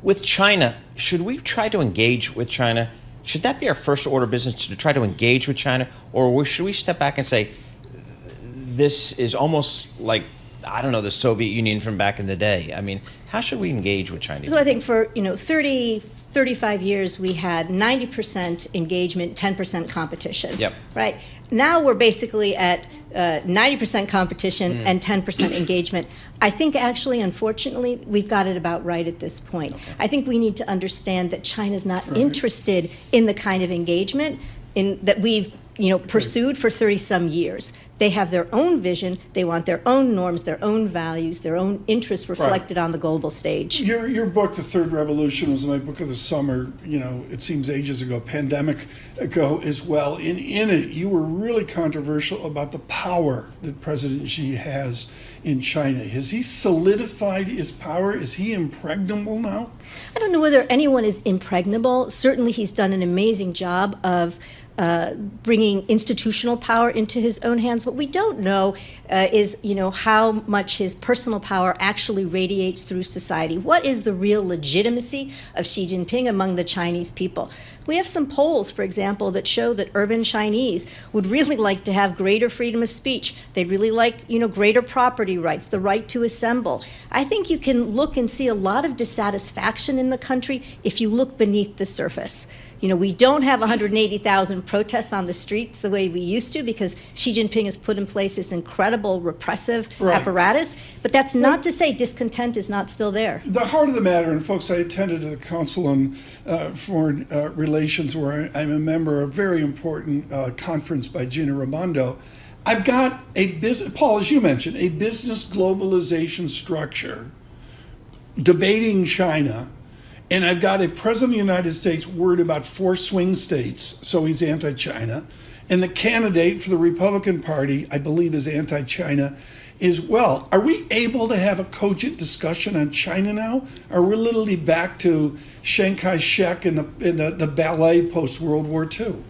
With China, should we try to engage with China? Should that be our first order of business, to try to engage with China? Or should we step back and say, this is almost like, I don't know, the Soviet Union from back in the day? I mean, how should we engage with Chinese? So I think for 30, 35 years, we had 90% engagement, 10% competition. Yep. Right? Now we're basically at 90% competition and 10% engagement. I think actually, unfortunately, we've got it about right at this point. Okay. I think we need to understand that China's not interested in the kind of engagement that we've pursued for 30-some years. They have their own vision. They want their own norms, their own values, their own interests reflected on the global stage. Your book, The Third Revolution, was my book of the summer. It seems ages ago, pandemic ago as well. In it, you were really controversial about the power that President Xi has in China. Has he solidified his power? Is he impregnable now? I don't know whether anyone is impregnable. Certainly, he's done an amazing job of bringing institutional power into his own hands. What we don't know is, how much his personal power actually radiates through society. What is the real legitimacy of Xi Jinping among the Chinese people? We have some polls, for example, that show that urban Chinese would really like to have greater freedom of speech. They'd really like, greater property rights, the right to assemble. I think you can look and see a lot of dissatisfaction in the country if you look beneath the surface. We don't have 180,000 protests on the streets the way we used to because Xi Jinping has put in place this incredible repressive apparatus. But that's not to say discontent is not still there. The heart of the matter, and folks, I attended the Council on Foreign Relations where I'm a member of a very important conference by Gina Raimondo. I've got a business, Paul, as you mentioned, a business globalization structure debating China. And I've got a president of the United States worried about 4 swing states, so he's anti-China. And the candidate for the Republican Party, I believe, is anti-China as well. Are we able to have a cogent discussion on China now? Are we literally back to Chiang Kai-shek and the ballet post-World War II?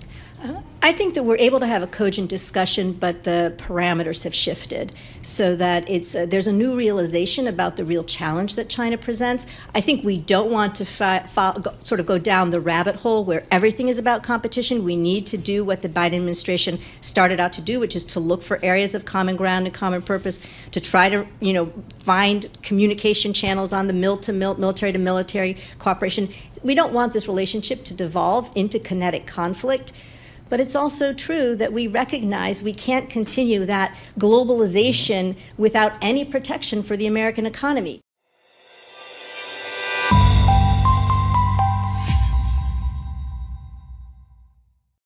I think that we're able to have a cogent discussion, but the parameters have shifted so that there's a new realization about the real challenge that China presents. I think we don't want to go down the rabbit hole where everything is about competition. We need to do what the Biden administration started out to do, which is to look for areas of common ground and common purpose, to try to find communication channels on the military to military cooperation. We don't want this relationship to devolve into kinetic conflict. But it's also true that we recognize we can't continue that globalization without any protection for the American economy.